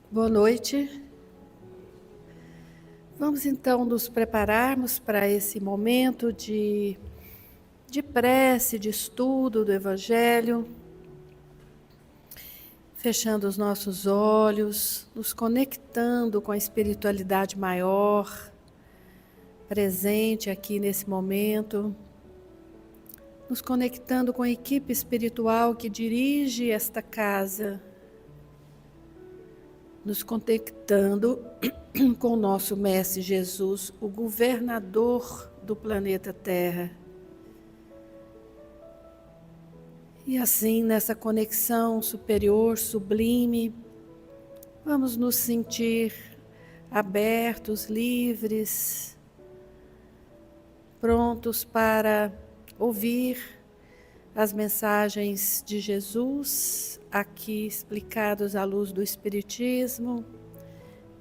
Boa noite. Vamos então nos prepararmos para esse momento de prece, de estudo do Evangelho, fechando os nossos olhos, nos conectando com a espiritualidade maior, presente aqui nesse momento, nos conectando com a equipe espiritual que dirige esta casa, nos conectando com o nosso Mestre Jesus, o governador do planeta Terra. E assim, nessa conexão superior, sublime, vamos nos sentir abertos, livres, prontos para ouvir as mensagens de Jesus, aqui explicados à luz do Espiritismo,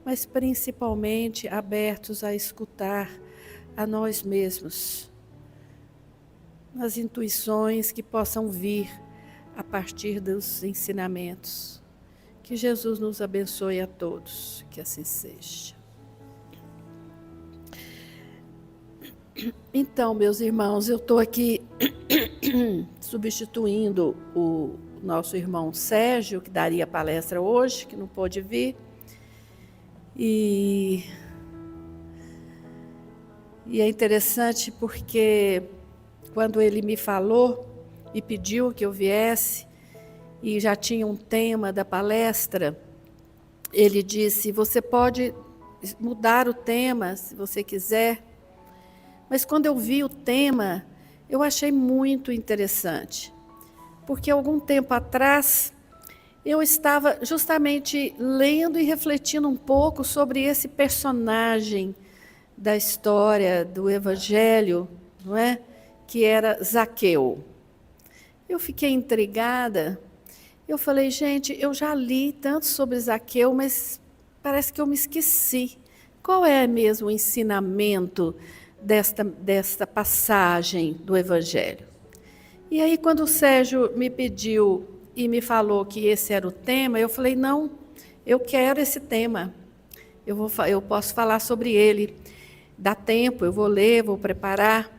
mas principalmente abertos a escutar a nós mesmos, nas intuições que possam vir a partir dos ensinamentos. Que Jesus nos abençoe a todos, que assim seja. Então, meus irmãos, eu estou aqui substituindo o nosso irmão Sérgio, que daria palestra hoje, que não pôde vir. E é interessante porque quando ele me falou e pediu que eu viesse, e já tinha um tema da palestra, ele disse: você pode mudar o tema se você quiser. Mas quando eu vi o tema, eu achei muito interessante, porque algum tempo atrás eu estava justamente lendo e refletindo um pouco sobre esse personagem da história do Evangelho, não é? Que era Zaqueu. Eu fiquei intrigada, eu falei, gente, eu já li tanto sobre Zaqueu, mas parece que eu me esqueci. Qual é mesmo o ensinamento desta passagem do Evangelho? E aí, quando o Sérgio me pediu e me falou que esse era o tema, eu falei, não, eu quero esse tema, eu posso falar sobre ele, dá tempo, eu vou ler, vou preparar.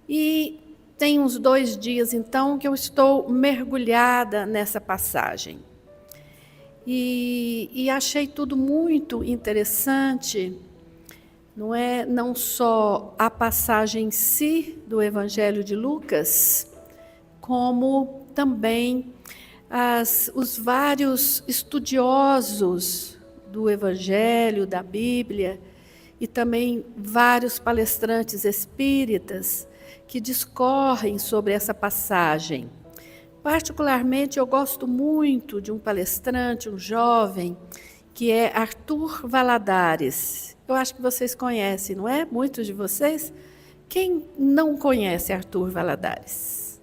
E tem uns 2 dias, então, que eu estou mergulhada nessa passagem. E achei tudo muito interessante, não é? Não só a passagem em si do Evangelho de Lucas, como também os vários estudiosos do Evangelho, da Bíblia, e também vários palestrantes espíritas que discorrem sobre essa passagem. Particularmente, eu gosto muito de um palestrante, um jovem, que é Arthur Valadares. Eu acho que vocês conhecem, não é? Muitos de vocês. Quem não conhece Arthur Valadares?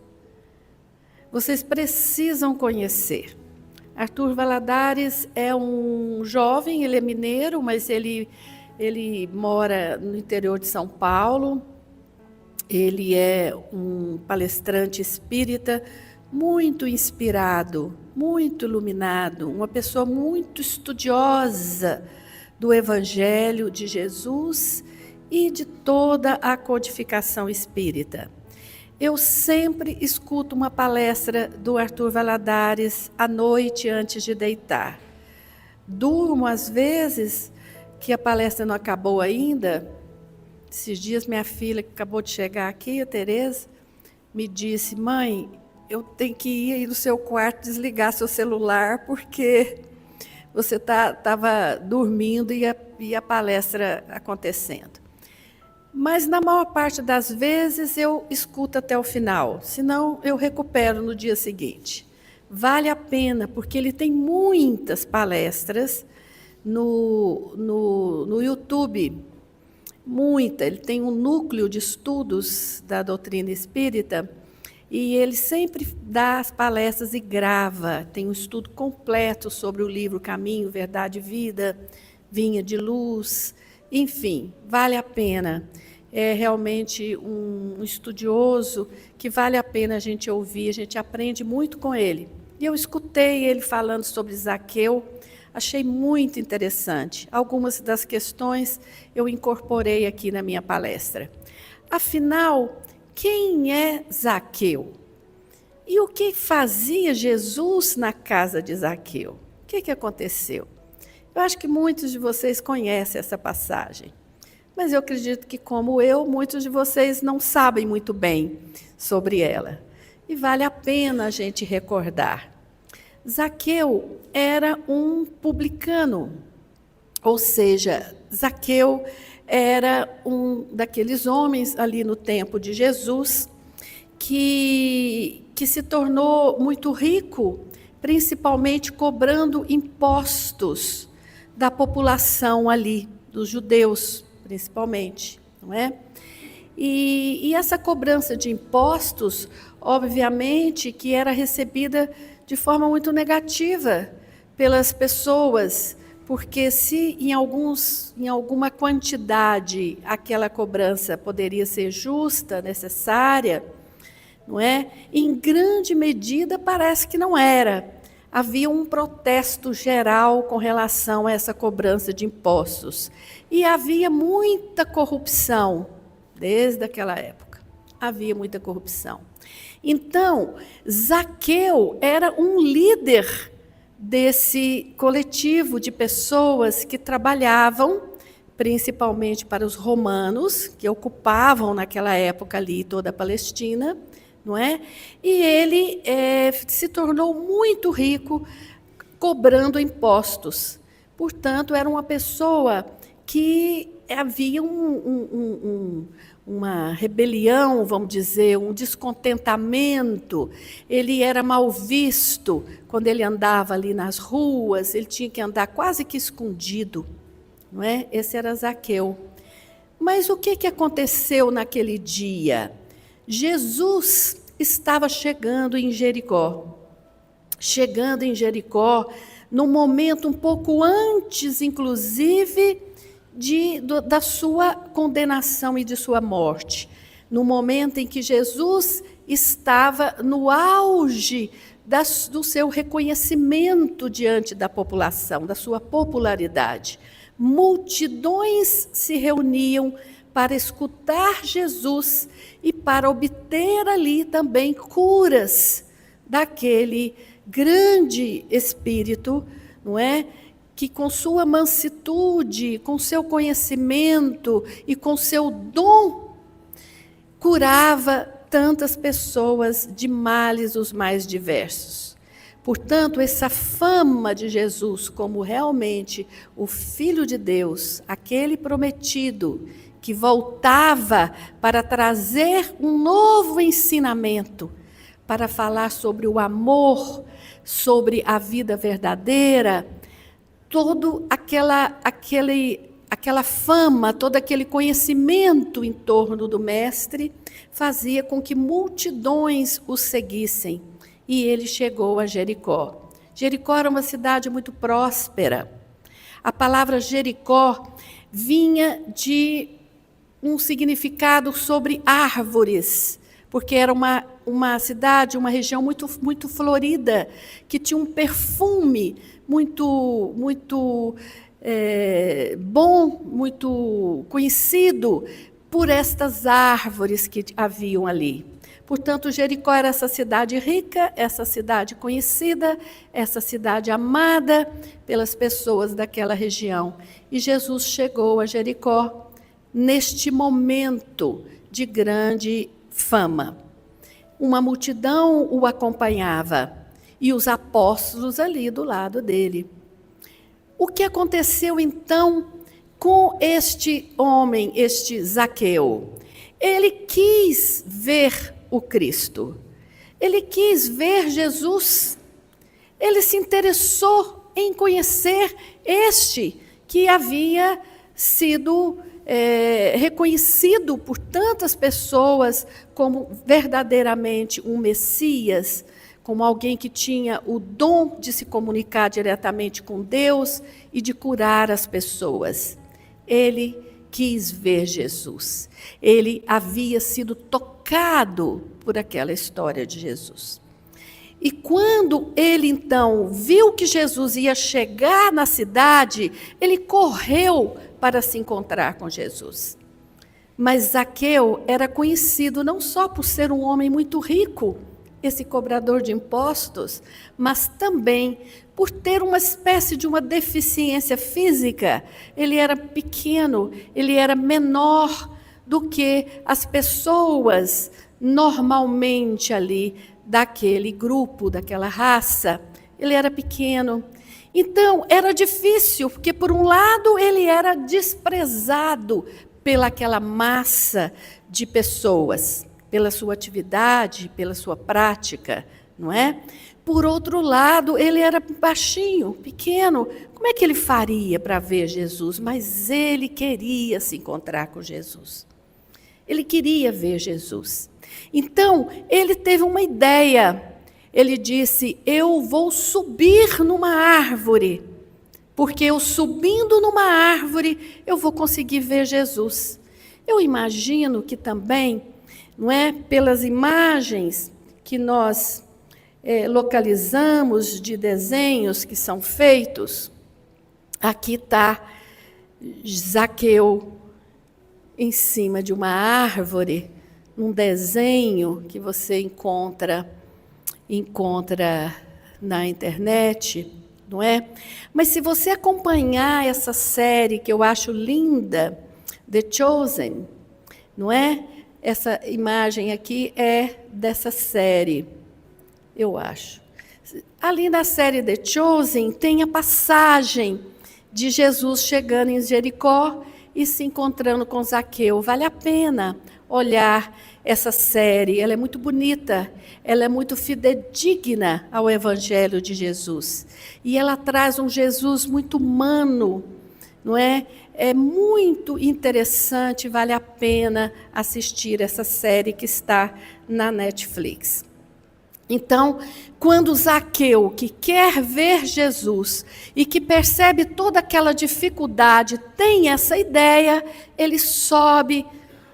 Vocês precisam conhecer. Arthur Valadares é um jovem, ele é mineiro, mas ele mora no interior de São Paulo. Ele é um palestrante espírita muito inspirado, muito iluminado, uma pessoa muito estudiosa do Evangelho de Jesus e de toda a codificação espírita. Eu sempre escuto uma palestra do Arthur Valadares à noite antes de deitar. Durmo às vezes, que a palestra não acabou ainda. Esses dias minha filha, que acabou de chegar aqui, a Tereza, me disse, mãe, eu tenho que ir aí no seu quarto desligar seu celular, porque você estava dormindo e a palestra acontecendo. Mas na maior parte das vezes eu escuto até o final, senão eu recupero no dia seguinte. Vale a pena, porque ele tem muitas palestras no YouTube, ele tem um núcleo de estudos da doutrina espírita, e ele sempre dá as palestras e grava, tem um estudo completo sobre o livro Caminho, Verdade e Vida, Vinha de Luz, enfim, vale a pena. É realmente um estudioso que vale a pena a gente ouvir, a gente aprende muito com ele. E eu escutei ele falando sobre Zaqueu, Achei muito interessante. Algumas das questões eu incorporei aqui na minha palestra. Afinal, quem é Zaqueu? E o que fazia Jesus na casa de Zaqueu? O que aconteceu? Eu acho que muitos de vocês conhecem essa passagem. Mas eu acredito que, como eu, muitos de vocês não sabem muito bem sobre ela. E vale a pena a gente recordar. Zaqueu era um publicano, ou seja, Zaqueu era um daqueles homens ali no tempo de Jesus que se tornou muito rico, principalmente cobrando impostos da população ali, dos judeus, principalmente, não é? E essa cobrança de impostos, obviamente, que era recebida de forma muito negativa pelas pessoas, porque se em alguma quantidade aquela cobrança poderia ser justa, necessária, não é? Em grande medida parece que não era. Havia um protesto geral com relação a essa cobrança de impostos. E havia muita corrupção, desde aquela época. Havia muita corrupção. Então, Zaqueu era um líder desse coletivo de pessoas que trabalhavam, principalmente para os romanos, que ocupavam naquela época ali toda a Palestina, não é? E ele se tornou muito rico cobrando impostos. Portanto, era uma pessoa que havia uma rebelião, vamos dizer, um descontentamento. Ele era mal visto quando ele andava ali nas ruas, ele tinha que andar quase que escondido, não é? Esse era Zaqueu. Mas o que aconteceu naquele dia? Jesus estava chegando em Jericó. Chegando em Jericó, num momento um pouco antes, inclusive, da sua condenação e de sua morte. No momento em que Jesus estava no auge do seu reconhecimento diante da população, da sua popularidade. Multidões se reuniam para escutar Jesus e para obter ali também curas daquele grande espírito, não é? Que com sua mansitude, com seu conhecimento e com seu dom, curava tantas pessoas de males os mais diversos. Portanto, essa fama de Jesus como realmente o Filho de Deus, aquele prometido, que voltava para trazer um novo ensinamento, para falar sobre o amor, sobre a vida verdadeira, toda aquela fama, todo aquele conhecimento em torno do Mestre, fazia com que multidões o seguissem. E ele chegou a Jericó. Jericó era uma cidade muito próspera. A palavra Jericó vinha de um significado sobre árvores, porque era uma cidade, uma região muito, muito florida, que tinha um perfume muito, muito bom, muito conhecido por estas árvores que haviam ali. Portanto, Jericó era essa cidade rica, essa cidade conhecida, essa cidade amada pelas pessoas daquela região. E Jesus chegou a Jericó neste momento de grande fama. Uma multidão o acompanhava e os apóstolos ali do lado dele. O que aconteceu então com este homem, este Zaqueu? Ele quis ver o Cristo. Ele quis ver Jesus. Ele se interessou em conhecer este que havia sido reconhecido por tantas pessoas como verdadeiramente um Messias, como alguém que tinha o dom de se comunicar diretamente com Deus e de curar as pessoas. Ele quis ver Jesus. Ele havia sido tocado por aquela história de Jesus. E quando ele então viu que Jesus ia chegar na cidade, ele correu para se encontrar com Jesus. Mas Zaqueu era conhecido não só por ser um homem muito rico, esse cobrador de impostos, mas também por ter uma espécie de uma deficiência física. Ele era pequeno, ele era menor do que as pessoas normalmente ali daquele grupo, daquela raça. Ele era pequeno. Então, era difícil, porque por um lado ele era desprezado pelaquela massa de pessoas, pela sua atividade, pela sua prática, não é? Por outro lado, ele era baixinho, pequeno. Como é que ele faria para ver Jesus? Mas ele queria se encontrar com Jesus. Ele queria ver Jesus. Então, ele teve uma ideia. Ele disse: eu vou subir numa árvore, porque eu subindo numa árvore, eu vou conseguir ver Jesus. Eu imagino que também, não é, pelas imagens que nós localizamos de desenhos que são feitos, aqui está Zaqueu em cima de uma árvore, num desenho que você encontra na internet, não é? Mas se você acompanhar essa série que eu acho linda, The Chosen, não é? Essa imagem aqui é dessa série, eu acho. Ali na série The Chosen tem a passagem de Jesus chegando em Jericó e se encontrando com Zaqueu. Vale a pena olhar essa série, ela é muito bonita, ela é muito fidedigna ao Evangelho de Jesus. E ela traz um Jesus muito humano, não é? É muito interessante, vale a pena assistir essa série que está na Netflix. Então, quando Zaqueu, que quer ver Jesus e que percebe toda aquela dificuldade, tem essa ideia, ele sobe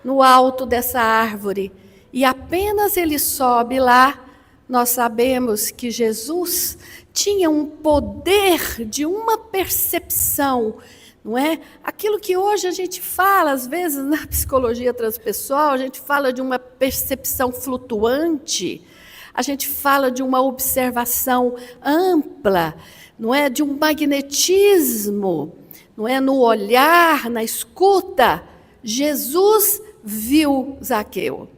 no alto dessa árvore. E apenas ele sobe lá, nós sabemos que Jesus tinha um poder de uma percepção, não é? Aquilo que hoje a gente fala, às vezes, na psicologia transpessoal, a gente fala de uma percepção flutuante, a gente fala de uma observação ampla, não é? De um magnetismo, não é? No olhar, na escuta. Jesus viu Zaqueu.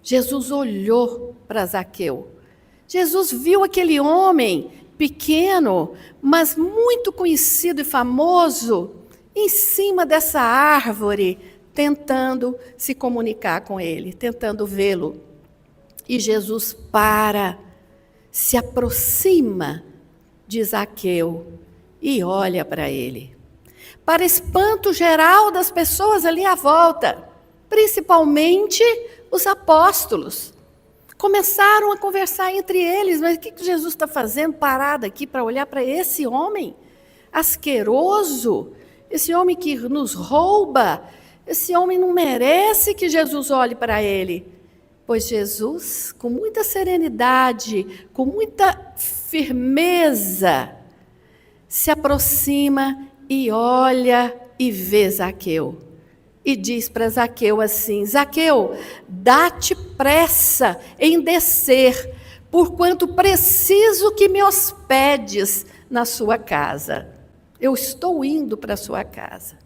Jesus olhou para Zaqueu. Jesus viu aquele homem pequeno, mas muito conhecido e famoso, em cima dessa árvore, tentando se comunicar com ele, tentando vê-lo. E Jesus se aproxima de Zaqueu e olha para ele. Para espanto geral das pessoas ali à volta, principalmente os apóstolos, começaram a conversar entre eles: mas o que Jesus está fazendo parado aqui para olhar para esse homem asqueroso, esse homem que nos rouba, esse homem não merece que Jesus olhe para ele. Pois Jesus, com muita serenidade, com muita firmeza, se aproxima e olha e vê Zaqueu. E diz para Zaqueu assim: Zaqueu, dá-te pressa em descer, porquanto preciso que me hospedes na sua casa. Eu estou indo para a sua casa.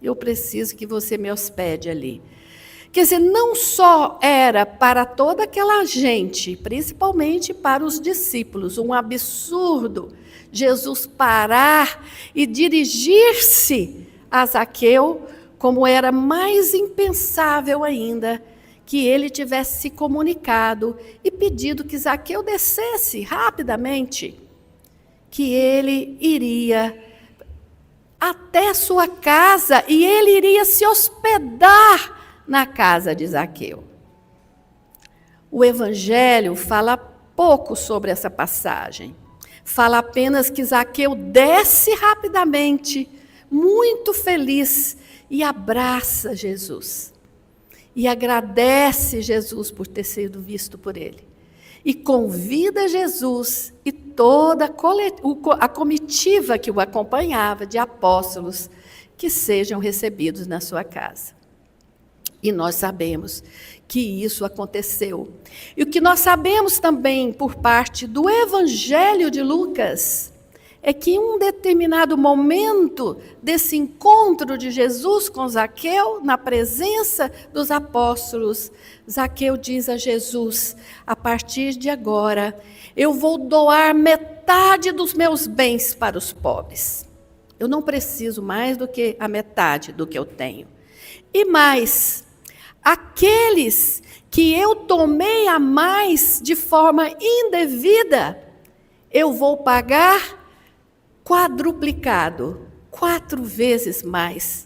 Eu preciso que você me hospede ali. Quer dizer, não só era para toda aquela gente, principalmente para os discípulos, um absurdo Jesus parar e dirigir-se a Zaqueu, como era mais impensável ainda que ele tivesse se comunicado e pedido que Zaqueu descesse rapidamente, que ele iria até sua casa e ele iria se hospedar na casa de Zaqueu. O Evangelho fala pouco sobre essa passagem. Fala apenas que Zaqueu desce rapidamente, muito feliz, e abraça Jesus. E agradece Jesus por ter sido visto por ele. e convida Jesus e toda a comitiva que o acompanhava de apóstolos que sejam recebidos na sua casa. E nós sabemos que isso aconteceu. E o que nós sabemos também por parte do Evangelho de Lucas é que em um determinado momento desse encontro de Jesus com Zaqueu, na presença dos apóstolos, Zaqueu diz a Jesus: a partir de agora, eu vou doar metade dos meus bens para os pobres. Eu não preciso mais do que a metade do que eu tenho. E mais, aqueles que eu tomei a mais de forma indevida, eu vou pagar quadruplicado, 4 vezes mais,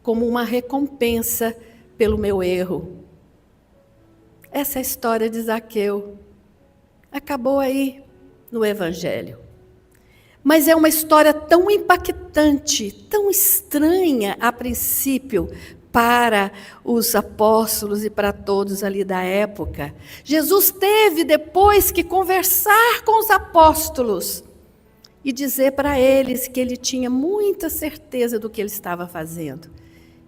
como uma recompensa pelo meu erro. Essa é a história de Zaqueu. Acabou aí no Evangelho. Mas é uma história tão impactante, tão estranha a princípio para os apóstolos e para todos ali da época. Jesus teve depois que conversar com os apóstolos e dizer para eles que ele tinha muita certeza do que ele estava fazendo.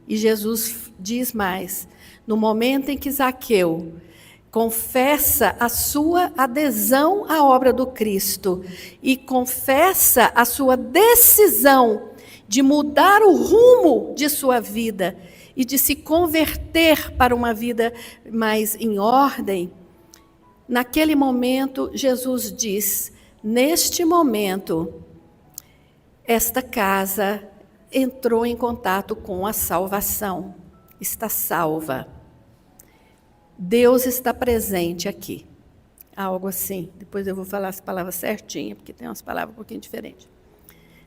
E Jesus diz mais: no momento em que Zaqueu confessa a sua adesão à obra do Cristo e confessa a sua decisão de mudar o rumo de sua vida e de se converter para uma vida mais em ordem, naquele momento Jesus diz: neste momento, esta casa entrou em contato com a salvação, está salva. Deus está presente aqui. Algo assim. Depois eu vou falar as palavras certinhas, porque tem umas palavras um pouquinho diferentes.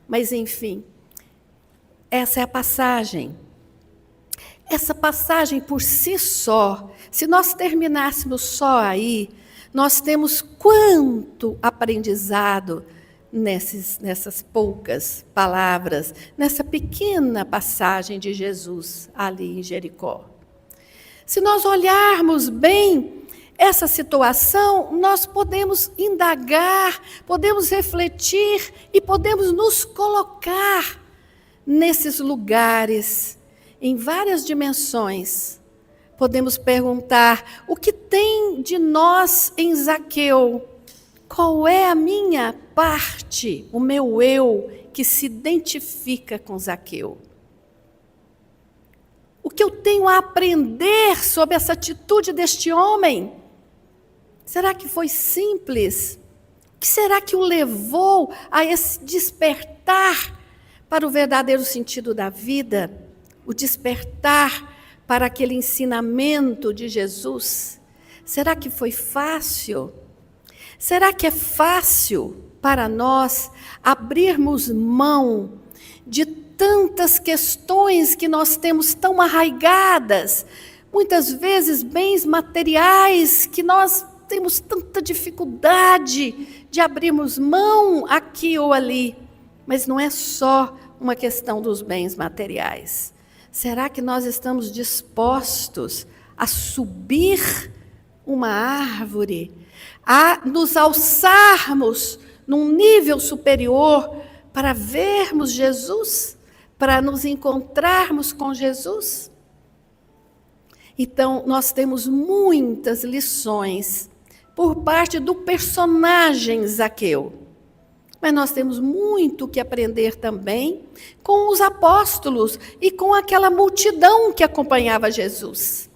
Mas, enfim, essa é a passagem. Essa passagem por si só, se nós terminássemos só aí, nós temos quanto aprendizado nessas poucas palavras, nessa pequena passagem de Jesus ali em Jericó. Se nós olharmos bem essa situação, nós podemos indagar, podemos refletir e podemos nos colocar nesses lugares, em várias dimensões. Podemos perguntar: o que tem de nós em Zaqueu? Qual é a minha parte, o meu eu, que se identifica com Zaqueu? O que eu tenho a aprender sobre essa atitude deste homem? Será que foi simples? O que será que o levou a esse despertar para o verdadeiro sentido da vida? O despertar para aquele ensinamento de Jesus? Será que foi fácil? Será que é fácil para nós abrirmos mão de tantas questões que nós temos tão arraigadas, muitas vezes bens materiais que nós temos tanta dificuldade de abrirmos mão aqui ou ali? Mas não é só uma questão dos bens materiais. Será que nós estamos dispostos a subir uma árvore, a nos alçarmos num nível superior para vermos Jesus, para nos encontrarmos com Jesus? Então, nós temos muitas lições por parte do personagem Zaqueu. Mas nós temos muito que aprender também com os apóstolos e com aquela multidão que acompanhava Jesus.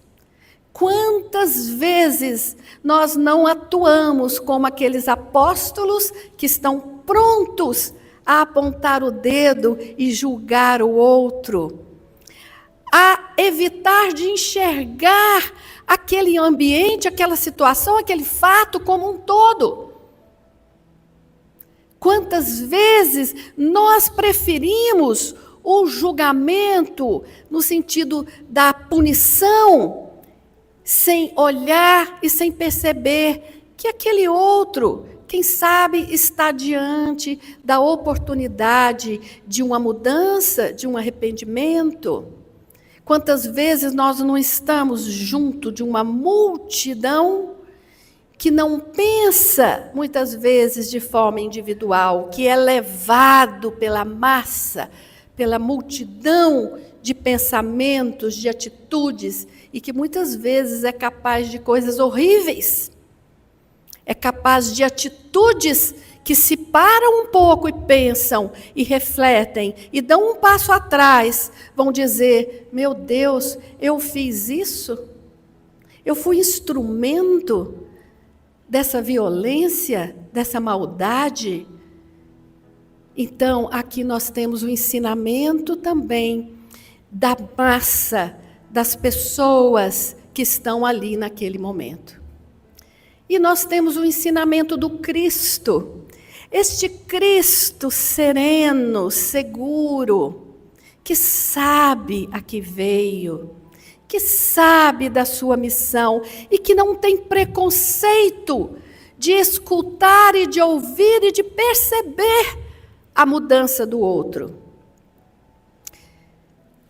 Quantas vezes nós não atuamos como aqueles apóstolos que estão prontos a apontar o dedo e julgar o outro, a evitar de enxergar aquele ambiente, aquela situação, aquele fato como um todo. Quantas vezes nós preferimos o julgamento no sentido da punição, sem olhar e sem perceber que aquele outro, quem sabe, está diante da oportunidade de uma mudança, de um arrependimento. Quantas vezes nós não estamos junto de uma multidão que não pensa, muitas vezes, de forma individual, que é levado pela massa, pela multidão de pensamentos, de atitudes, e que muitas vezes é capaz de coisas horríveis. É capaz de atitudes que se param um pouco e pensam, e refletem, e dão um passo atrás, vão dizer: meu Deus, eu fiz isso? Eu fui instrumento dessa violência, dessa maldade? Então, aqui nós temos o ensinamento também da massa, das pessoas que estão ali naquele momento. E nós temos o ensinamento do Cristo, este Cristo sereno, seguro, que sabe a que veio, que sabe da sua missão e que não tem preconceito de escutar e de ouvir e de perceber a mudança do outro.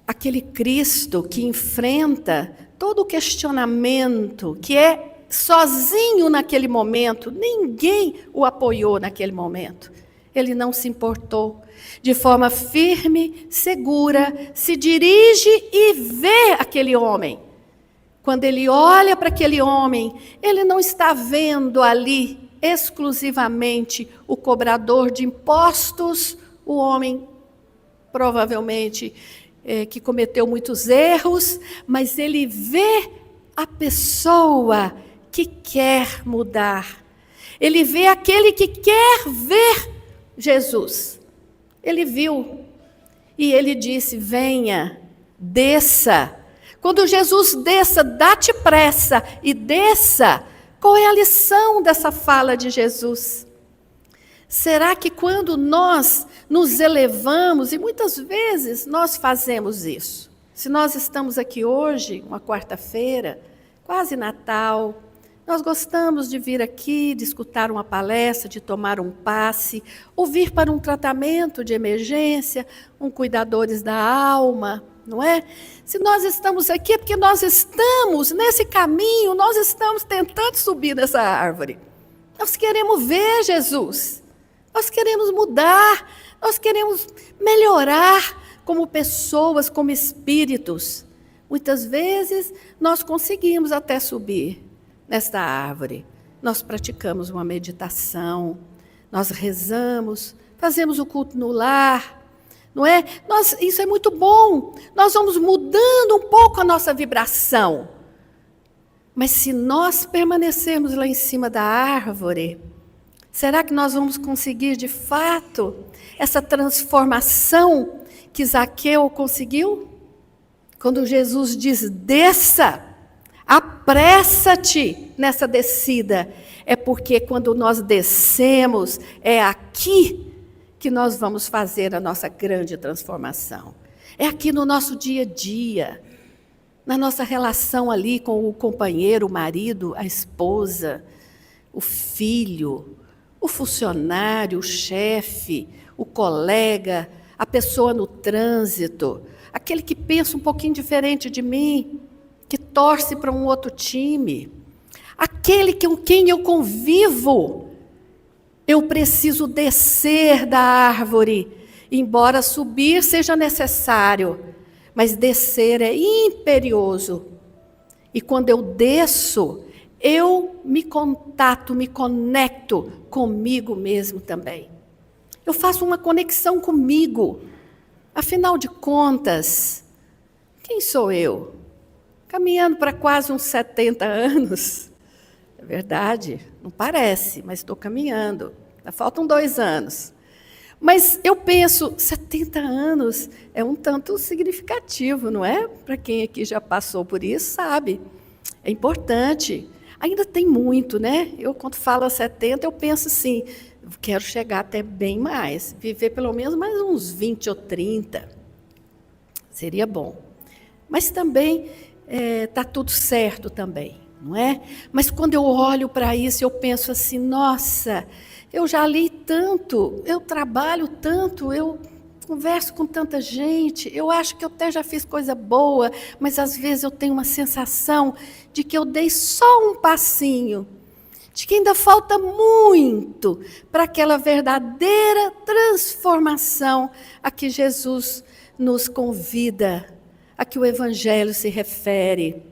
Aquele Cristo que enfrenta todo o questionamento, que é sozinho naquele momento, ninguém o apoiou naquele momento. Ele não se importou. De forma firme, segura, se dirige e vê aquele homem. Quando ele olha para aquele homem, ele não está vendo ali exclusivamente o cobrador de impostos, o homem provavelmente que cometeu muitos erros, mas ele vê a pessoa que quer mudar. Ele vê aquele que quer ver Jesus. Ele viu e ele disse: venha, desça. Quando Jesus desça, dá-te pressa e desça. Qual é a lição dessa fala de Jesus? Será que quando nós nos elevamos, e muitas vezes nós fazemos isso, se nós estamos aqui hoje, uma quarta-feira, quase Natal, nós gostamos de vir aqui, de escutar uma palestra, de tomar um passe, ou vir para um tratamento de emergência, um cuidadores da alma, não é? Se nós estamos aqui é porque nós estamos nesse caminho, nós estamos tentando subir nessa árvore. Nós queremos ver Jesus, nós queremos mudar, nós queremos melhorar como pessoas, como espíritos. Muitas vezes nós conseguimos até subir nesta árvore. Nós praticamos uma meditação, nós rezamos, fazemos o culto no lar, não é? Isso é muito bom. Nós vamos mudando um pouco a nossa vibração. Mas se nós permanecermos lá em cima da árvore, será que nós vamos conseguir de fato essa transformação que Zaqueu conseguiu? Quando Jesus diz: desça, apressa-te nessa descida, é porque quando nós descemos, é aqui que nós vamos fazer a nossa grande transformação. É aqui no nosso dia a dia, na nossa relação ali com o companheiro, o marido, a esposa, o filho, o funcionário, o chefe, o colega, a pessoa no trânsito, aquele que pensa um pouquinho diferente de mim, que torce para um outro time, aquele com quem eu convivo. Eu preciso descer da árvore, embora subir seja necessário, mas descer é imperioso. E quando eu desço, eu me contato, me conecto comigo mesmo também. Eu faço uma conexão comigo. Afinal de contas, quem sou eu? Caminhando para quase uns 70 anos. É verdade, não parece, mas estou caminhando. Faltam 2 anos. Mas eu penso, 70 anos é um tanto significativo, não é? Para quem aqui já passou por isso, sabe. É importante. Ainda tem muito, né? Eu, quando falo 70, eu penso assim, quero chegar até bem mais. Viver pelo menos mais uns 20 ou 30. Seria bom. Mas também está tudo certo também, não é? Mas quando eu olho para isso, eu penso assim, nossa, eu já li tanto, eu trabalho tanto, eu converso com tanta gente, eu acho que eu até já fiz coisa boa, mas às vezes eu tenho uma sensação de que eu dei só um passinho. de que ainda falta muito para aquela verdadeira transformação a que Jesus nos convida, a que o Evangelho se refere.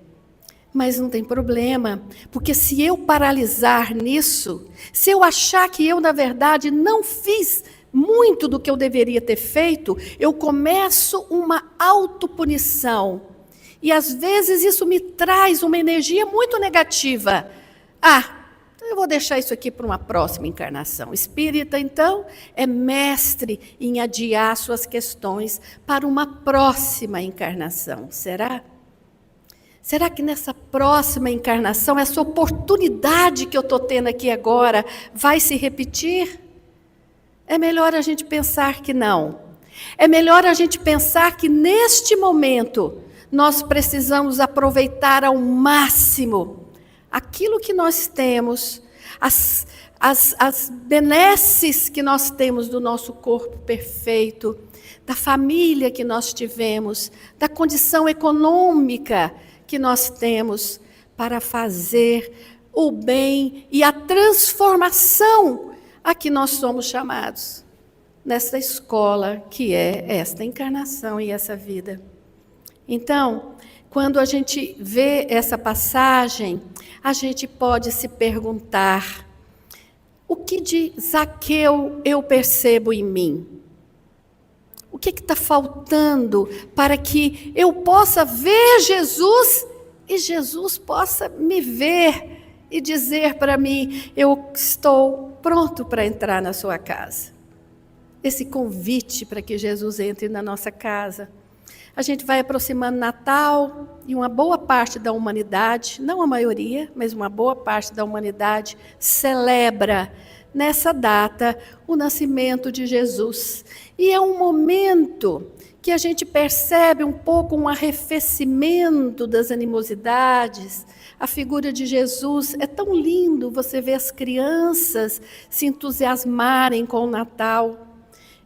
Mas não tem problema, porque se eu paralisar nisso, se eu achar que eu, na verdade, não fiz muito do que eu deveria ter feito, eu começo uma autopunição. E às vezes isso me traz uma energia muito negativa. Eu vou deixar isso aqui para uma próxima encarnação. Espírita, então, é mestre em adiar suas questões para uma próxima encarnação. Será? Será que nessa próxima encarnação, essa oportunidade que eu estou tendo aqui agora, vai se repetir? É melhor a gente pensar que não. É melhor a gente pensar que neste momento, nós precisamos aproveitar ao máximo aquilo que nós temos, as benesses que nós temos do nosso corpo perfeito, da família que nós tivemos, da condição econômica que nós temos, para fazer o bem e a transformação a que nós somos chamados nessa escola que é esta encarnação e essa vida. Então, quando a gente vê essa passagem, a gente pode se perguntar: o que de Zaqueu eu percebo em mim? O que está faltando para que eu possa ver Jesus e Jesus possa me ver e dizer para mim: eu estou pronto para entrar na sua casa? Esse convite para que Jesus entre na nossa casa. A gente vai aproximando Natal e uma boa parte da humanidade, não a maioria, mas uma boa parte da humanidade celebra nessa data o nascimento de Jesus. E é um momento que a gente percebe um pouco um arrefecimento das animosidades. A figura de Jesus é tão lindo, você vê as crianças se entusiasmarem com o Natal.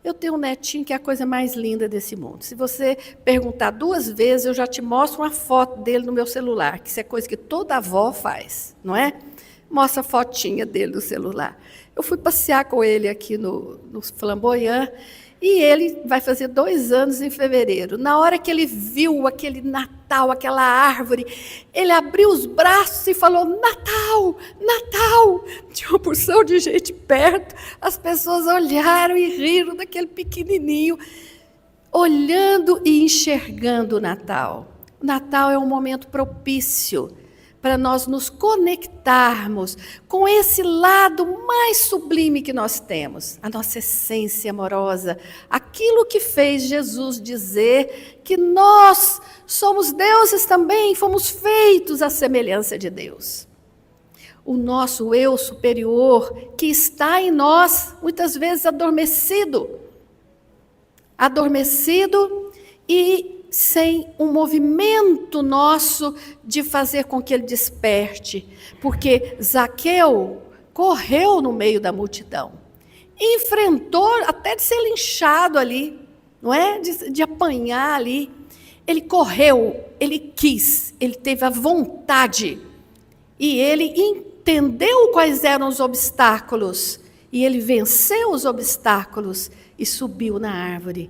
Eu tenho um netinho que é a coisa mais linda desse mundo. Se você perguntar 2 vezes, eu já te mostro uma foto dele no meu celular, que isso é coisa que toda avó faz, não é? Mostra a fotinha dele no celular. Eu fui passear com ele aqui no Flamboyant, e ele vai fazer 2 anos em fevereiro. Na hora que ele viu aquele Natal, aquela árvore, ele abriu os braços e falou: Natal, Natal! Tinha uma porção de gente perto, as pessoas olharam e riram daquele pequenininho, olhando e enxergando o Natal. O Natal é um momento propício para nós nos conectarmos com esse lado mais sublime que nós temos, a nossa essência amorosa, aquilo que fez Jesus dizer que nós somos deuses também, fomos feitos à semelhança de Deus. O nosso eu superior, que está em nós, muitas vezes adormecido e sem um movimento nosso de fazer com que ele desperte. Porque Zaqueu correu no meio da multidão, enfrentou até de ser linchado ali, não é? De apanhar ali. Ele correu, ele quis, ele teve a vontade. E ele entendeu quais eram os obstáculos. E ele venceu os obstáculos e subiu na árvore.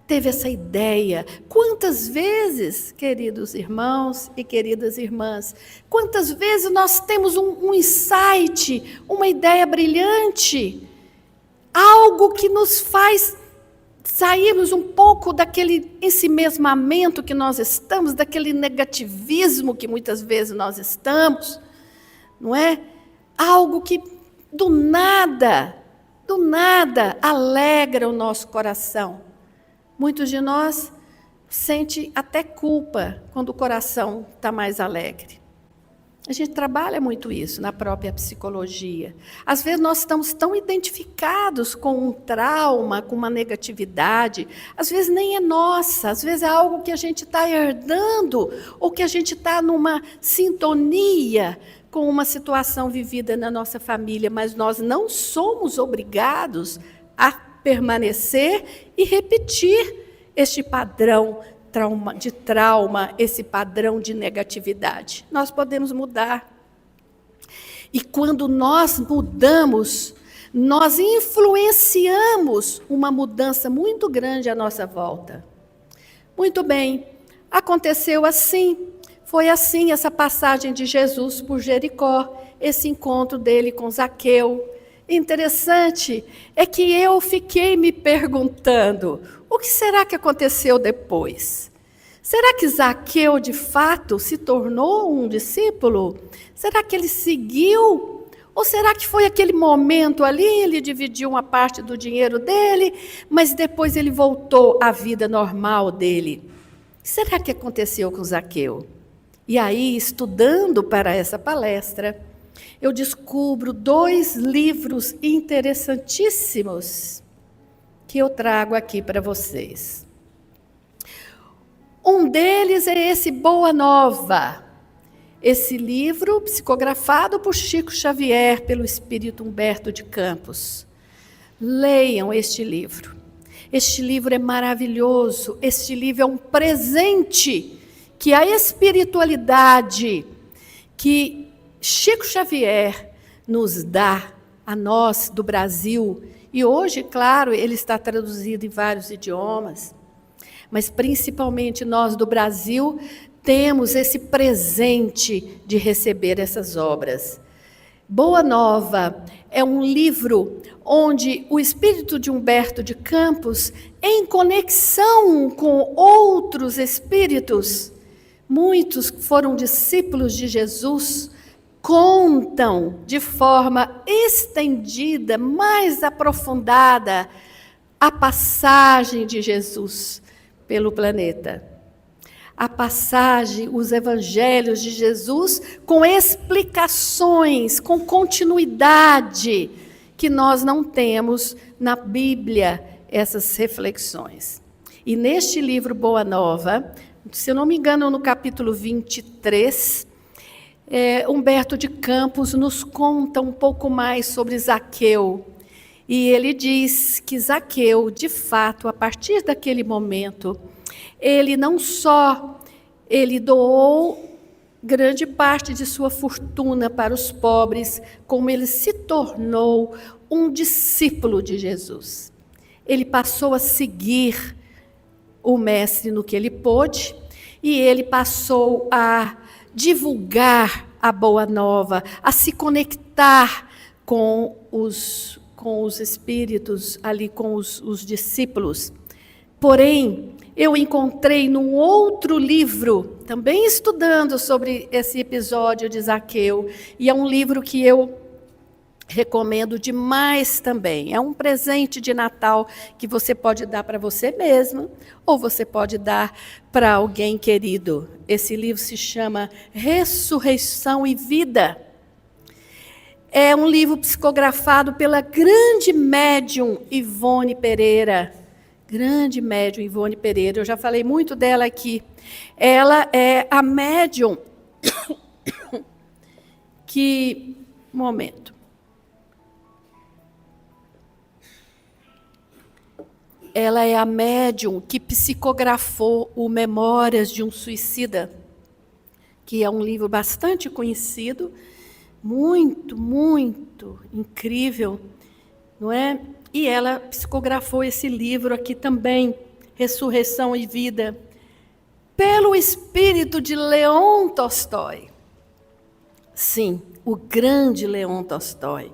Teve essa ideia. Quantas vezes, queridos irmãos e queridas irmãs, quantas vezes nós temos um insight, uma ideia brilhante, algo que nos faz sairmos um pouco daquele ensimesmamento que nós estamos, daquele negativismo que muitas vezes nós estamos, não é? Algo que do nada alegra o nosso coração. Muitos de nós sentem até culpa quando o coração está mais alegre. A gente trabalha muito isso na própria psicologia. Às vezes nós estamos tão identificados com um trauma, com uma negatividade, às vezes nem é nossa, às vezes é algo que a gente está herdando, ou que a gente está numa sintonia com uma situação vivida na nossa família, mas nós não somos obrigados a permanecer e repetir este padrão de trauma, esse padrão de negatividade. Nós podemos mudar. E quando nós mudamos, nós influenciamos uma mudança muito grande à nossa volta. Muito bem, aconteceu assim. Foi assim essa passagem de Jesus por Jericó, esse encontro dele com Zaqueu. Interessante é que eu fiquei me perguntando, o que será que aconteceu depois? Será que Zaqueu, de fato, se tornou um discípulo? Será que ele seguiu? Ou será que foi aquele momento ali, ele dividiu uma parte do dinheiro dele, mas depois ele voltou à vida normal dele? Será que aconteceu com Zaqueu? E aí, estudando para essa palestra, eu descubro 2 livros interessantíssimos que eu trago aqui para vocês. Um deles é esse Boa Nova, esse livro psicografado por Chico Xavier, pelo espírito Humberto de Campos. Leiam este livro. Este livro é maravilhoso, este livro é um presente que a espiritualidade que Chico Xavier nos dá, a nós do Brasil, e hoje, claro, ele está traduzido em vários idiomas, mas principalmente nós do Brasil temos esse presente de receber essas obras. Boa Nova é um livro onde o espírito de Humberto de Campos, em conexão com outros espíritos, muitos foram discípulos de Jesus, contam de forma estendida, mais aprofundada, a passagem de Jesus pelo planeta. A passagem, os evangelhos de Jesus, com explicações, com continuidade, que nós não temos na Bíblia, essas reflexões. E neste livro Boa Nova, se eu não me engano, no capítulo 23, Humberto de Campos nos conta um pouco mais sobre Zaqueu. E ele diz que Zaqueu, de fato, a partir daquele momento, ele não só doou grande parte de sua fortuna para os pobres, como ele se tornou um discípulo de Jesus. Ele passou a seguir o mestre no que ele pôde, e ele passou a divulgar a Boa Nova, a se conectar com os espíritos, ali com os discípulos. Porém, eu encontrei num outro livro, também estudando sobre esse episódio de Zaqueu, e é um livro que eu recomendo demais também. É um presente de Natal que você pode dar para você mesmo, ou você pode dar para alguém querido. Esse livro se chama Ressurreição e Vida. É um livro psicografado pela grande médium Ivone Pereira. Grande médium Ivone Pereira, eu já falei muito dela aqui. Ela é a médium que... Um momento. Ela é a médium que psicografou o Memórias de um Suicida, que é um livro bastante conhecido, muito, muito incrível, não é? E ela psicografou esse livro aqui também, Ressurreição e Vida, pelo espírito de Leon Tolstói. Sim, o grande Leon Tolstói,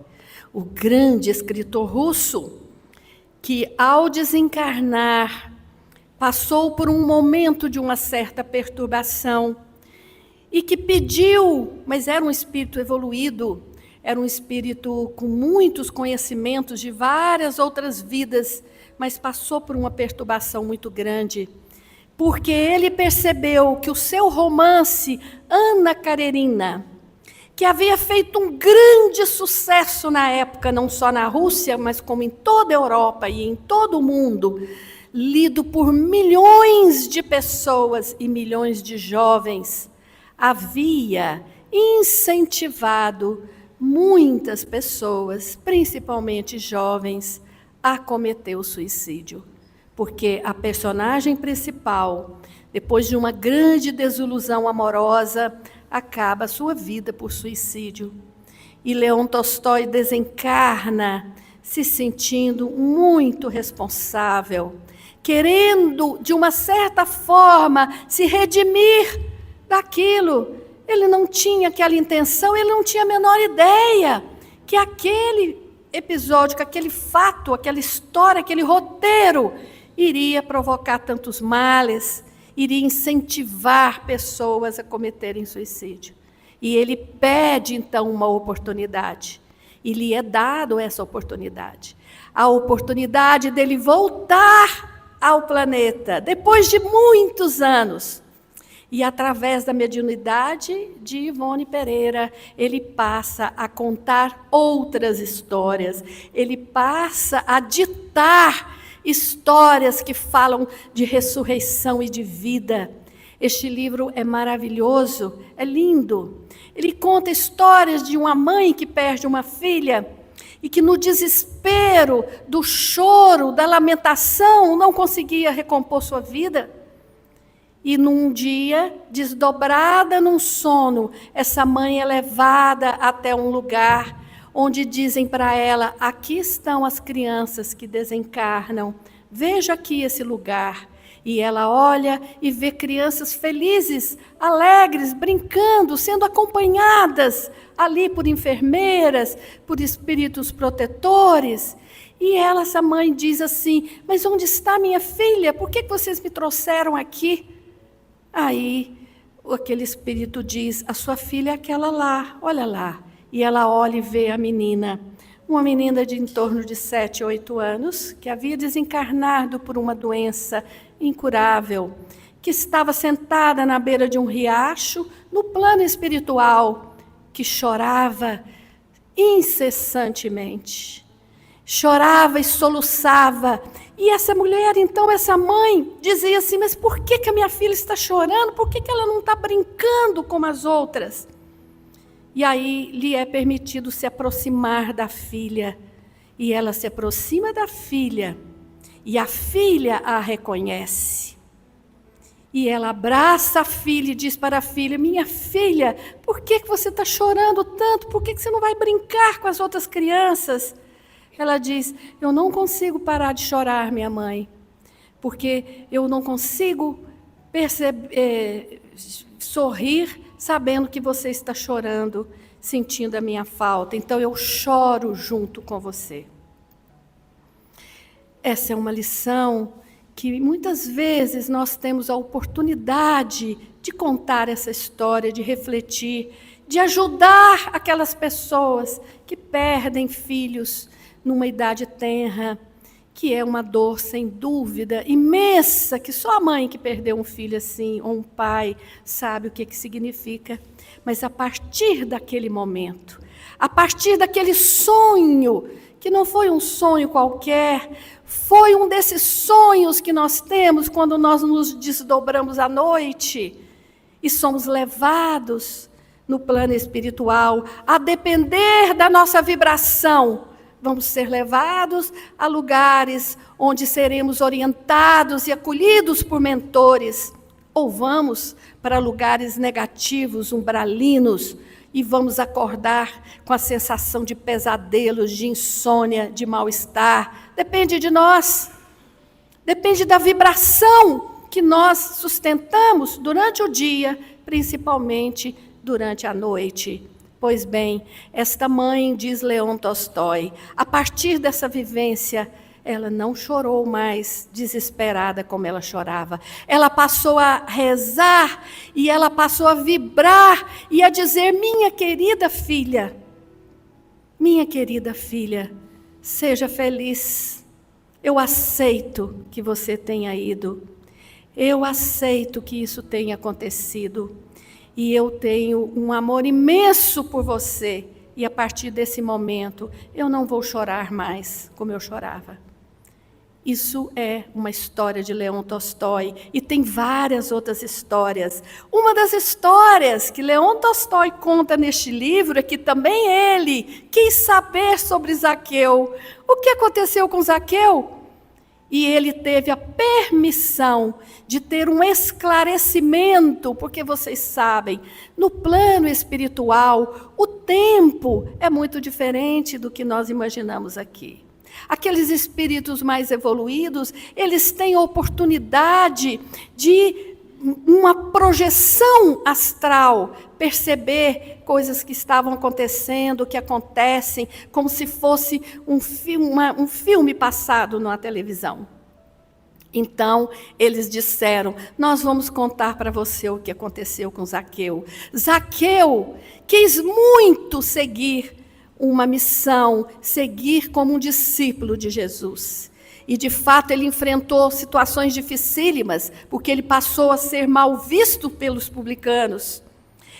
o grande escritor russo, que ao desencarnar, passou por um momento de uma certa perturbação, e que pediu, mas era um espírito evoluído, era um espírito com muitos conhecimentos de várias outras vidas, mas passou por uma perturbação muito grande, porque ele percebeu que o seu romance, Ana Karenina, que havia feito um grande sucesso na época, não só na Rússia, mas como em toda a Europa e em todo o mundo, lido por milhões de pessoas e milhões de jovens, havia incentivado muitas pessoas, principalmente jovens, a cometer o suicídio. Porque a personagem principal, depois de uma grande desilusão amorosa, acaba a sua vida por suicídio. E Leon Tolstói desencarna se sentindo muito responsável, querendo, de uma certa forma, se redimir daquilo. Ele não tinha aquela intenção, ele não tinha a menor ideia que aquele episódio, que aquele fato, aquela história, aquele roteiro iria provocar tantos males, iria incentivar pessoas a cometerem suicídio. E ele pede, então, uma oportunidade. E lhe é dado essa oportunidade. A oportunidade dele voltar ao planeta, depois de muitos anos. E através da mediunidade de Ivone Pereira, ele passa a contar outras histórias. Ele passa a ditar histórias que falam de ressurreição e de vida. Este livro é maravilhoso, é lindo. Ele conta histórias de uma mãe que perde uma filha e que no desespero do choro, da lamentação, não conseguia recompor sua vida. E num dia, desdobrada num sono, essa mãe é levada até um lugar onde dizem para ela: aqui estão as crianças que desencarnam, veja aqui esse lugar. E ela olha e vê crianças felizes, alegres, brincando, sendo acompanhadas ali por enfermeiras, por espíritos protetores. E ela, essa mãe, diz assim: mas onde está minha filha? Por que vocês me trouxeram aqui? Aí, aquele espírito diz: a sua filha é aquela lá, olha lá. E ela olha e vê a menina, uma menina de em torno de 7, 8 anos, que havia desencarnado por uma doença incurável, que estava sentada na beira de um riacho, no plano espiritual, que chorava incessantemente. Chorava e soluçava. E essa mulher, então, essa mãe, dizia assim: mas por que a minha filha está chorando? Por que ela não está brincando como as outras? E aí lhe é permitido se aproximar da filha. E ela se aproxima da filha. E a filha a reconhece. E ela abraça a filha e diz para a filha: minha filha, por que você está chorando tanto? Por que você não vai brincar com as outras crianças? Ela diz: eu não consigo parar de chorar, minha mãe, porque eu não consigo sorrir sabendo que você está chorando, sentindo a minha falta. Então eu choro junto com você. Essa é uma lição que muitas vezes nós temos a oportunidade de contar essa história, de refletir, de ajudar aquelas pessoas que perdem filhos numa idade tenra, que é uma dor, sem dúvida, imensa, que só a mãe que perdeu um filho assim, ou um pai, sabe o que significa. Mas a partir daquele momento, a partir daquele sonho, que não foi um sonho qualquer, foi um desses sonhos que nós temos quando nós nos desdobramos à noite e somos levados no plano espiritual, a depender da nossa vibração. Vamos ser levados a lugares onde seremos orientados e acolhidos por mentores, ou vamos para lugares negativos, umbralinos, e vamos acordar com a sensação de pesadelos, de insônia, de mal-estar. Depende de nós. Depende da vibração que nós sustentamos durante o dia, principalmente durante a noite. Pois bem, esta mãe, diz Leon Tolstói, a partir dessa vivência, ela não chorou mais desesperada como ela chorava. Ela passou a rezar e ela passou a vibrar e a dizer: minha querida filha, seja feliz. Eu aceito que você tenha ido. Eu aceito que isso tenha acontecido. E eu tenho um amor imenso por você. E a partir desse momento, eu não vou chorar mais como eu chorava. Isso é uma história de Leon Tolstói. E tem várias outras histórias. Uma das histórias que Leon Tolstói conta neste livro é que também ele quis saber sobre Zaqueu. O que aconteceu com Zaqueu? E ele teve a permissão de ter um esclarecimento, porque vocês sabem, no plano espiritual, o tempo é muito diferente do que nós imaginamos aqui. Aqueles espíritos mais evoluídos, eles têm a oportunidade de uma projeção astral, perceber coisas que estavam acontecendo, que acontecem, como se fosse um filme passado na televisão. Então, eles disseram, nós vamos contar para você o que aconteceu com Zaqueu. Zaqueu quis muito seguir uma missão, seguir como um discípulo de Jesus. E, de fato, ele enfrentou situações dificílimas, porque ele passou a ser mal visto pelos publicanos.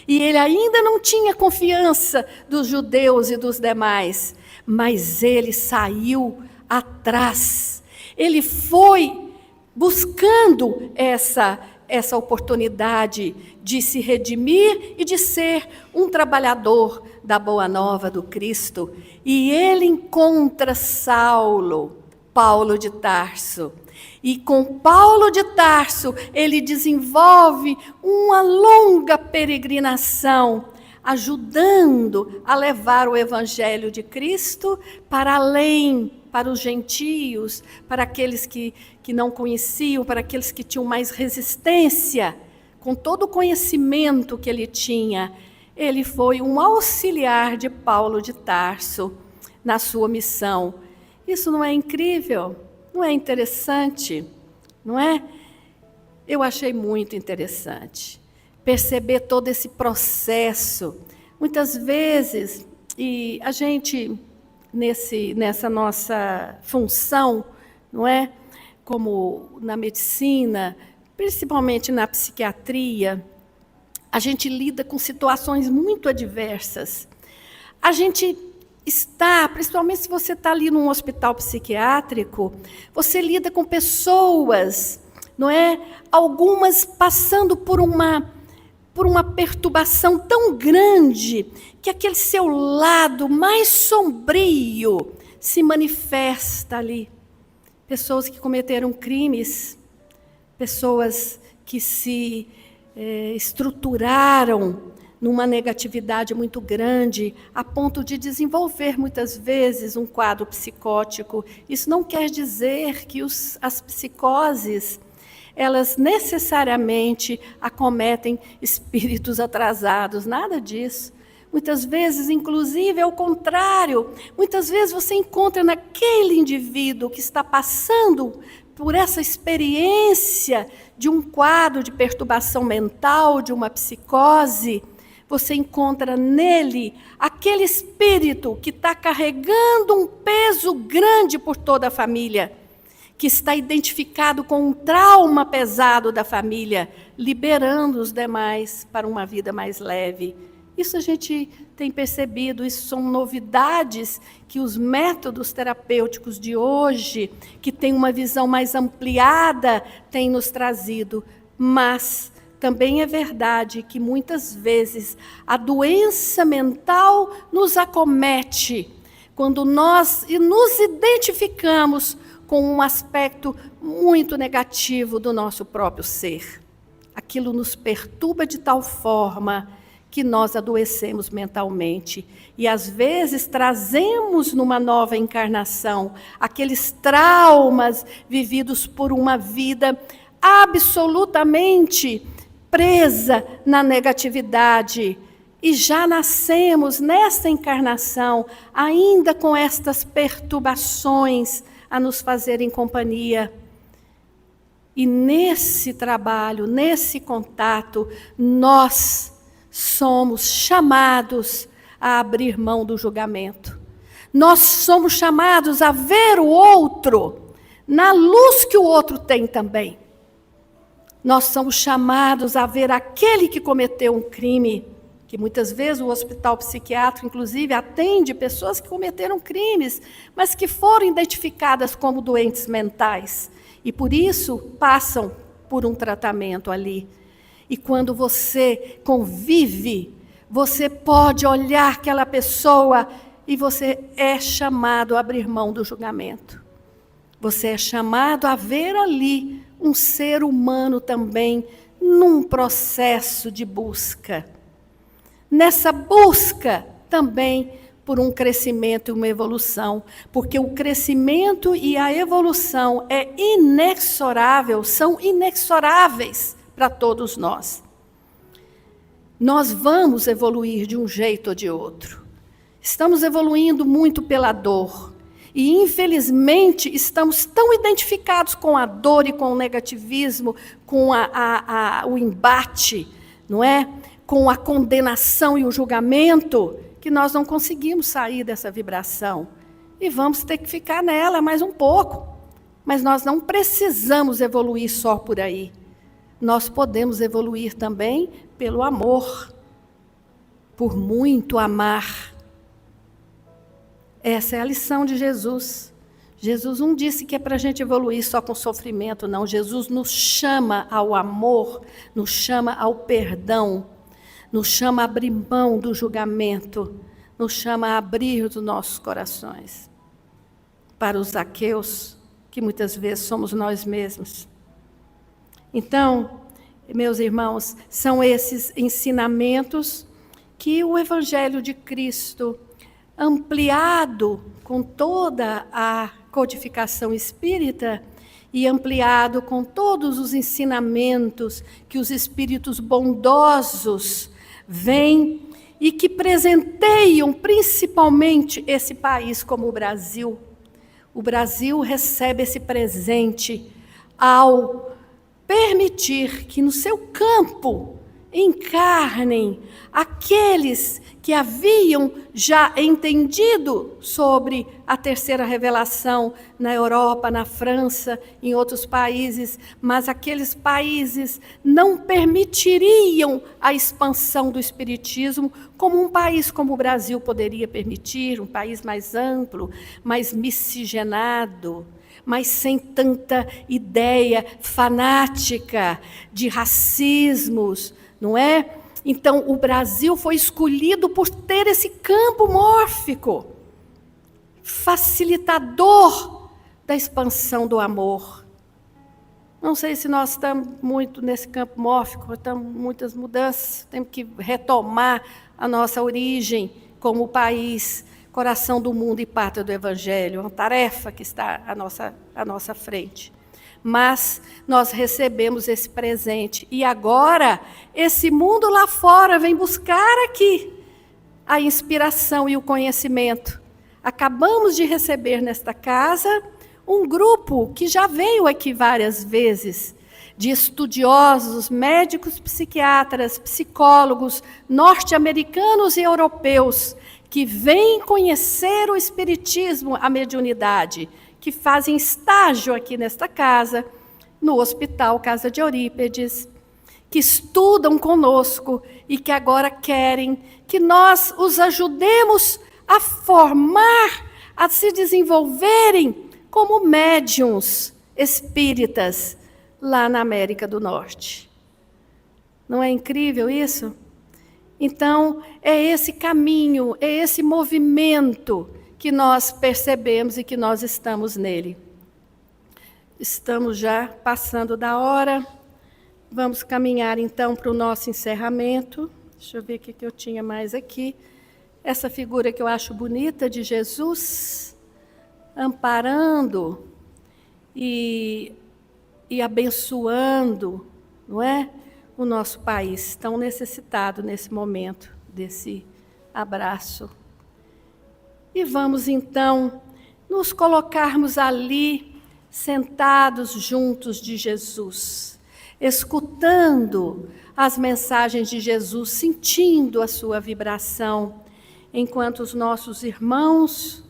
E ele ainda não tinha confiança dos judeus e dos demais, mas ele saiu atrás. Ele foi buscando essa oportunidade de se redimir e de ser um trabalhador da boa nova do Cristo. E ele encontra Paulo de Tarso. E com Paulo de Tarso, ele desenvolve uma longa peregrinação, ajudando a levar o Evangelho de Cristo para além, para os gentios, para aqueles que não conheciam, para aqueles que tinham mais resistência. Com todo o conhecimento que ele tinha, ele foi um auxiliar de Paulo de Tarso na sua missão. Isso não é incrível? Não é interessante? Não é? Eu achei muito interessante perceber todo esse processo. Muitas vezes, e a gente, nessa nossa função, não é? Como na medicina, principalmente na psiquiatria, a gente lida com situações muito adversas. A gente está, principalmente se você está ali num hospital psiquiátrico, você lida com pessoas, não é? Algumas passando por uma perturbação tão grande que aquele seu lado mais sombrio se manifesta ali. Pessoas que cometeram crimes, pessoas que se estruturaram numa negatividade muito grande, a ponto de desenvolver, muitas vezes, um quadro psicótico. Isso não quer dizer que as psicoses, elas necessariamente acometem espíritos atrasados, nada disso. Muitas vezes, inclusive, é o contrário. Muitas vezes você encontra naquele indivíduo que está passando por essa experiência de um quadro de perturbação mental, de uma psicose, você encontra nele aquele espírito que está carregando um peso grande por toda a família, que está identificado com um trauma pesado da família, liberando os demais para uma vida mais leve. Isso a gente tem percebido, isso são novidades que os métodos terapêuticos de hoje, que têm uma visão mais ampliada, têm nos trazido. Mas também é verdade que muitas vezes a doença mental nos acomete, quando nós nos identificamos com um aspecto muito negativo do nosso próprio ser. Aquilo nos perturba de tal forma que nós adoecemos mentalmente. E às vezes trazemos numa nova encarnação aqueles traumas vividos por uma vida absolutamente presa na negatividade. E já nascemos nesta encarnação ainda com estas perturbações a nos fazerem companhia. E nesse trabalho, nesse contato, nós somos chamados a abrir mão do julgamento. Nós somos chamados a ver o outro na luz que o outro tem também. Nós somos chamados a ver aquele que cometeu um crime, que muitas vezes o hospital psiquiátrico, inclusive, atende pessoas que cometeram crimes, mas que foram identificadas como doentes mentais. E por isso passam por um tratamento ali. E quando você convive, você pode olhar aquela pessoa e você é chamado a abrir mão do julgamento. Você é chamado a ver ali um ser humano também num processo de busca. Nessa busca também por um crescimento e uma evolução, porque o crescimento e a evolução é inexorável, são inexoráveis para todos nós. Nós vamos evoluir de um jeito ou de outro. Estamos evoluindo muito pela dor. E, infelizmente, estamos tão identificados com a dor e com o negativismo, com o embate, não é? Com a condenação e o julgamento, que nós não conseguimos sair dessa vibração. E vamos ter que ficar nela mais um pouco. Mas nós não precisamos evoluir só por aí. Nós podemos evoluir também pelo amor, por muito amar. Essa é a lição de Jesus. Jesus não disse que é para a gente evoluir só com sofrimento, não. Jesus nos chama ao amor, nos chama ao perdão, nos chama a abrir mão do julgamento, nos chama a abrir os nossos corações para os Zaqueus, que muitas vezes somos nós mesmos. Então, meus irmãos, são esses ensinamentos que o Evangelho de Cristo, ampliado com toda a codificação espírita e ampliado com todos os ensinamentos que os espíritos bondosos vêm e que presenteiam principalmente esse país como o Brasil. O Brasil recebe esse presente ao permitir que no seu campo encarnem aqueles que haviam já entendido sobre a terceira revelação na Europa, na França, em outros países, mas aqueles países não permitiriam a expansão do espiritismo como um país como o Brasil poderia permitir, um país mais amplo, mais miscigenado, mas sem tanta ideia fanática de racismos, não é? Então, o Brasil foi escolhido por ter esse campo mórfico, facilitador da expansão do amor. Não sei se nós estamos muito nesse campo mórfico, estamos muitas mudanças, temos que retomar a nossa origem como país, coração do mundo e pátria do Evangelho, uma tarefa que está à nossa frente. Mas nós recebemos esse presente. E agora, esse mundo lá fora vem buscar aqui a inspiração e o conhecimento. Acabamos de receber nesta casa um grupo que já veio aqui várias vezes, de estudiosos, médicos, psiquiatras, psicólogos, norte-americanos e europeus, que vêm conhecer o espiritismo, a mediunidade, que fazem estágio aqui nesta casa, no Hospital Casa de Eurípedes, que estudam conosco e que agora querem que nós os ajudemos a formar, a se desenvolverem como médiuns espíritas lá na América do Norte. Não é incrível isso? Então, é esse caminho, é esse movimento que nós percebemos e que nós estamos nele. Estamos já passando da hora. Vamos caminhar, então, para o nosso encerramento. Deixa eu ver o que eu tinha mais aqui. Essa figura que eu acho bonita de Jesus, amparando e abençoando, não é? O nosso país, tão necessitado nesse momento desse abraço. E vamos, então, nos colocarmos ali, sentados juntos de Jesus, escutando as mensagens de Jesus, sentindo a sua vibração, enquanto os nossos irmãos,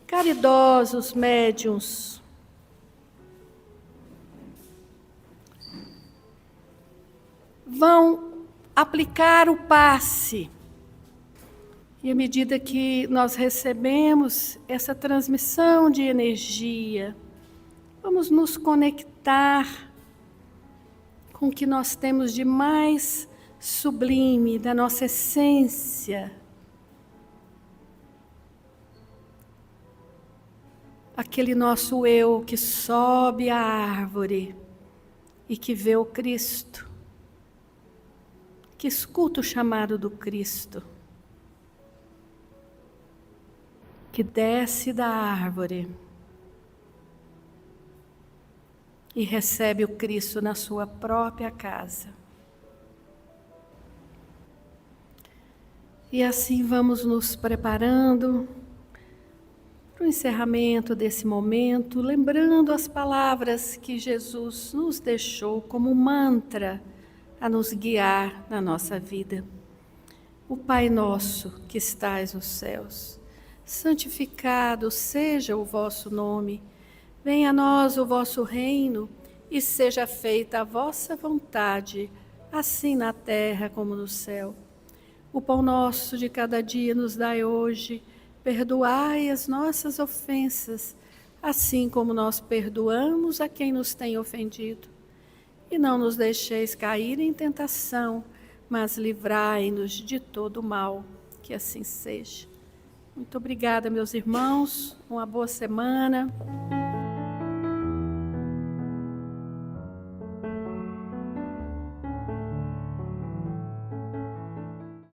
caridosos, médiuns, vão aplicar o passe. E à medida que nós recebemos essa transmissão de energia, vamos nos conectar com o que nós temos de mais sublime, da nossa essência. Aquele nosso eu que sobe a árvore e que vê o Cristo, que escuta o chamado do Cristo. que desce da árvore e recebe o Cristo na sua própria casa. E assim vamos nos preparando para o encerramento desse momento, lembrando as palavras que Jesus nos deixou como mantra a nos guiar na nossa vida. O Pai nosso que estais nos céus, santificado seja o vosso nome. Venha a nós o vosso reino e seja feita a vossa vontade, assim na terra como no céu. O pão nosso de cada dia nos dai hoje, perdoai as nossas ofensas, assim como nós perdoamos a quem nos tem ofendido. E não nos deixeis cair em tentação, mas livrai-nos de todo o mal, que assim seja. Muito obrigada, meus irmãos, uma boa semana.